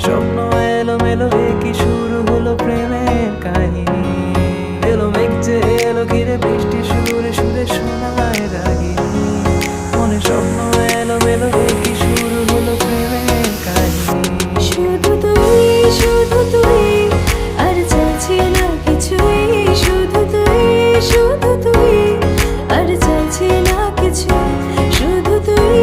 স্বপ্ন এলো মেলো কি শুরু হলো প্রেমের কাহিনী। এলো মেঘ যে এলো ঘিরে বৃষ্টি সুরে সুরে শোনায় রাগিনী। মনে স্বপ্ন এলো মেলো কি শুরু হলো প্রেমের কাহিনী। শুধু তুই আর চাইছি না কিছুই। শুধু তুই আর চাইছি না কিছু। শুধু তুই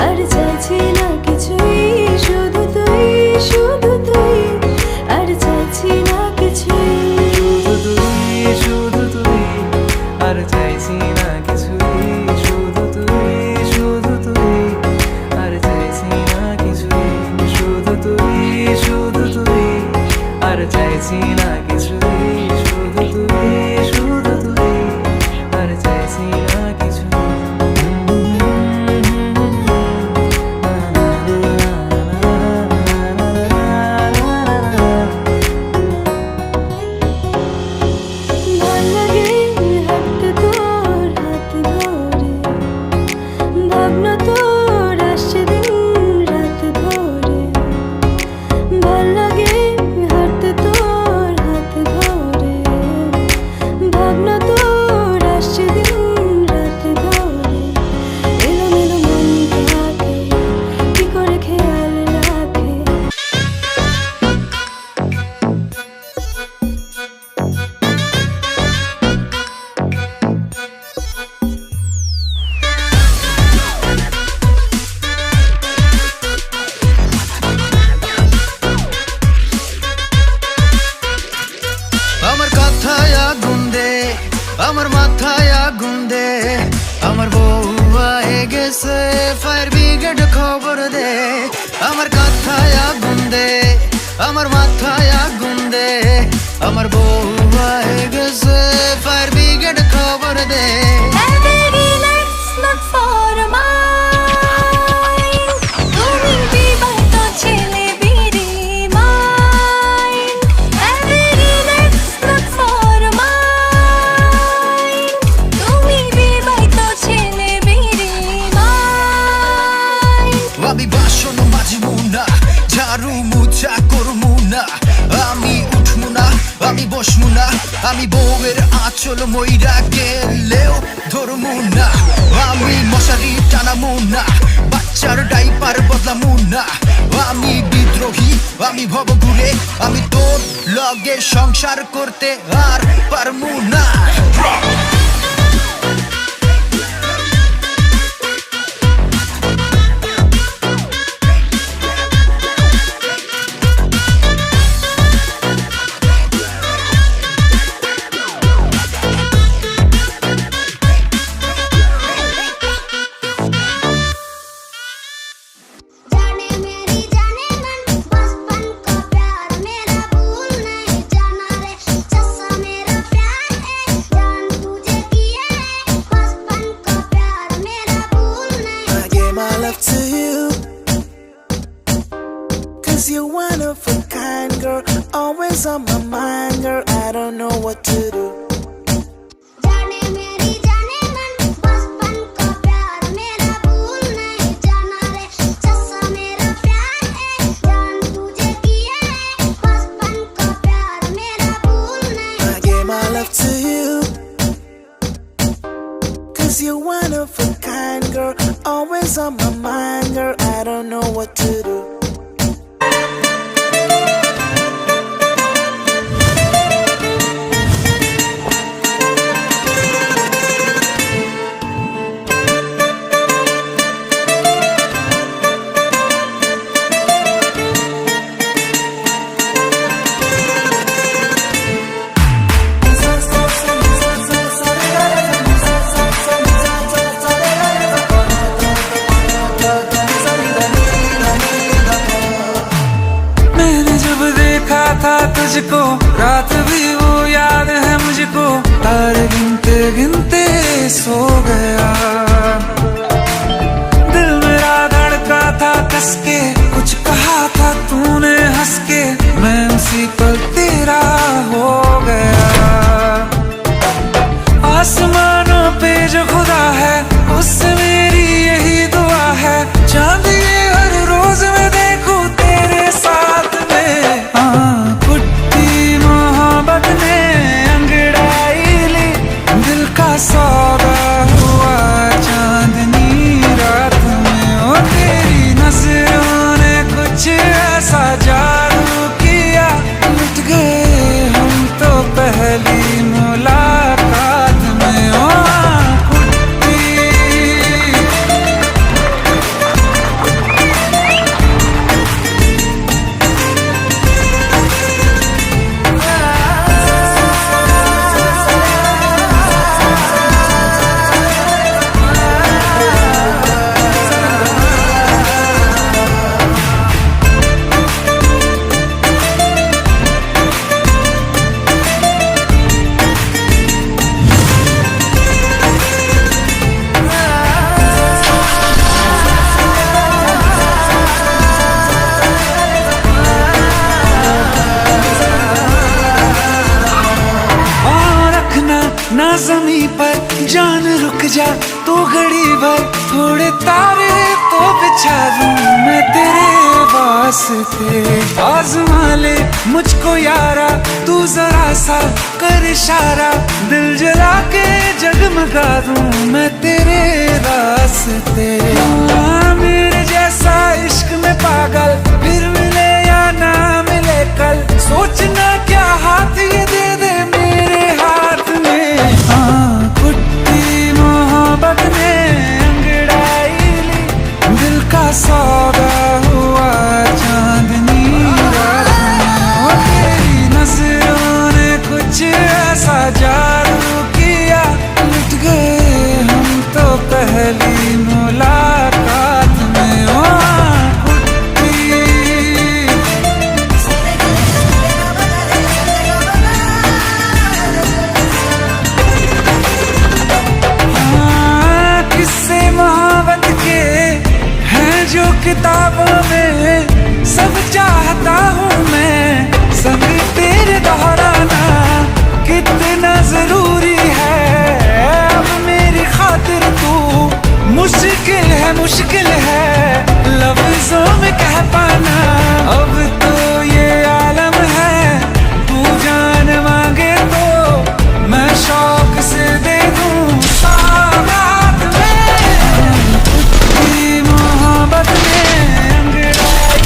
আর চাইছি না কিছুই। শুধু তুই আর চাইছি না কিছুই। শুধু তুই আর চাইছি না কিছুই। শুধু তুই আর চাইছি না কিছুই। শুধু তুই আর চাইছি না কিছুই। শুধু তুই আর চাইছি না কিছুই। ভাল লাগে হাঁটতে তোর হাত ধরে। ভাবনা তোর আসছে দিন রাত ধরে। ভাল লাগে হাঁটতে তোর হাত ধরে। ভাবনা তোর আসছে দিন রাত ধরে। এলোমেলো মনটাকে কি করে খেয়াল রাখে। আমার কথায় আগুন দে, আমার মাথায় আগুন দে। আমার বউ হয়ে গেছে ফায়ার ব্রিগেড খবর দে। আমার কথায় আগুন দে, আমার মাথায় আগুন দে। আমার বউ হয়ে গেছে ফায়ার ব্রিগেড খবর দে। আমি বাসন মাজবো না, ঝাড়ু মুছা করবো না। আমি উঠবো না, আমি বসবো না। আমি বউয়ের আঁচল মইরা গেলেও ধরবো না। আমি মশারি টানাবো না, বাচ্চার ডাইপার বদলাবো না। আমি বিদ্রোহী, আমি ভবঘুরে। আমি তোর লগে সংসার করতে আর পারবো না। जाने मेरी जाने मन बचपन का प्यार मेरा भूल नहीं जाना रे। जैसा मेरा प्यार है जान तुझे किया है। बचपन का प्यार मेरा भूल नहीं। I gave my love to you, 'cause you're one of a kind, girl. Always on my mind, girl. I don't know what to do. जाने मेरी जाने मन बचपन का प्यार मेरा भूल नहीं जाना रे। जैसा मेरा प्यार है जान तुझे किया है। बचपन का प्यार मेरा भूल नहीं। I gave my love to you, 'cause you're one of a kind, girl. Always on my mind, girl. I don't know what to do. था तुझको रात भी वो याद है मुझको। तारे गिनते गिनते सो गया। दिल मेरा धड़का था कस के, कुछ कहा था तूने हंस के। मैं उसी पल तेरा हो गया। आसमानों पे जो खुदा है उससे मेरी यही दुआ है। चांद ये हर रोज मैं देखूं जमी पर जान रुक जा तो घड़ी भर, थोड़े तारे तो बिछा दूं मैं तेरे वास्ते। आज़मा ले मुझको यारा तू जरा सा कर इशारा, दिल जला के जगमगा दूं मैं तेरे रास्ते। मेरे जैसा इश्क में पागल फिर मिले या ना मिले कल, सोचना क्या हाथ ये दे दे मेरे हाथ में। कुट्टी मोहब्बत ने अंगड़ाई ली, दिल का सौदा हुआ चांदनी रात में। तेरी नजरों ने कुछ ऐसा जादू किया, लुट गए हम तो पहली मुलाकात में। जो किताबों में सब चाहता हूँ मैं, संग तेरे दोहराना कितना जरूरी है। अब मेरी खातिर तू मुश्किल है लफ्जों में कह पाना। अब तो ये आलम है, तू जान मांगे तो मैं शौक से दे दूँ सौगात में। मोहब्बत में अंगड़ाई,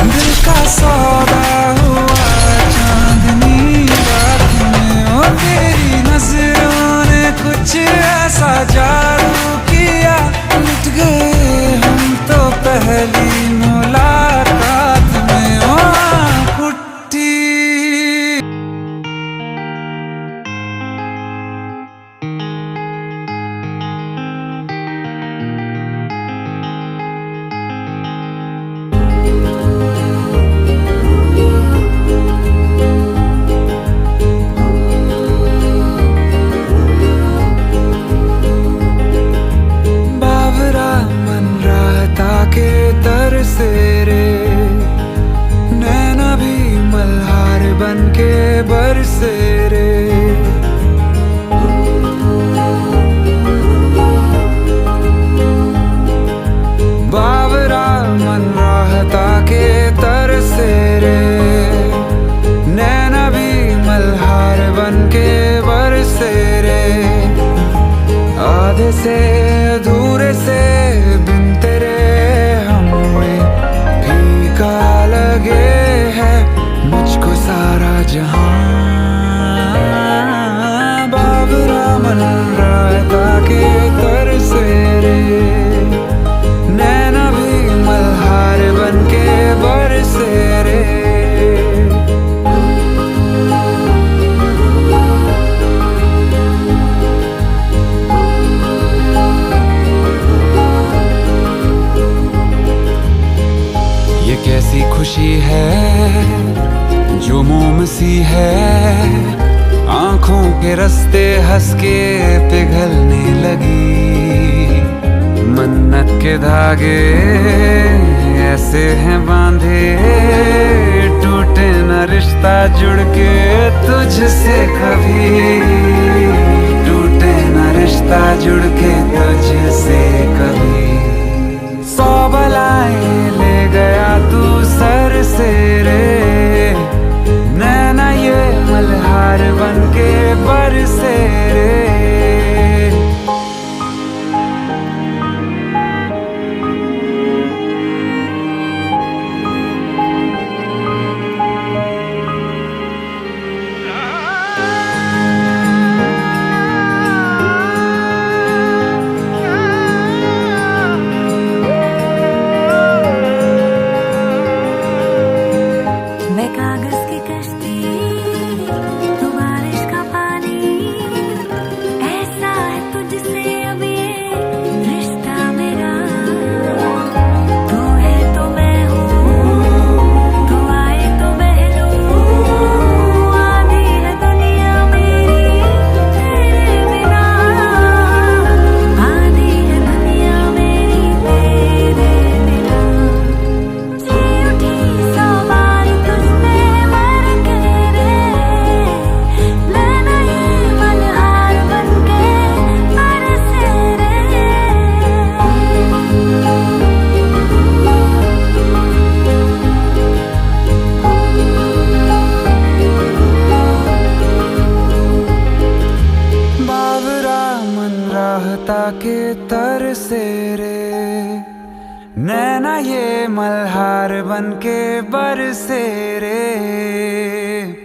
दिल का सौदा हुआ चांदनी रात में। ओ तेरी नजरों ने कुछ ऐसा जादू किया, लुट गए हम तो पहली मुलाकात में। ओ कुट्टी से अधूरे से बिन तेरे हमें फीका लगे है मुझको सारा जहां। बाबरा मन राता के तरसे रे, नैना भी मल्हार बन के बरसे रे। कैसी खुशी है जो मोम सी है, आंखों के रास्ते हंस के पिघलने लगी। मन्नत के धागे ऐसे हैं बांधे, टूटे न रिश्ता जुड़ के तुझसे कभी, टूटे न रिश्ता जुड़ के तुझसे कभी। 100 बलाएं ले गया तू सर से रे, नैना ये मल्हार बन के बरसे रे। ताके तर से रे, नैना ये मल्हार बन के बरसे रे।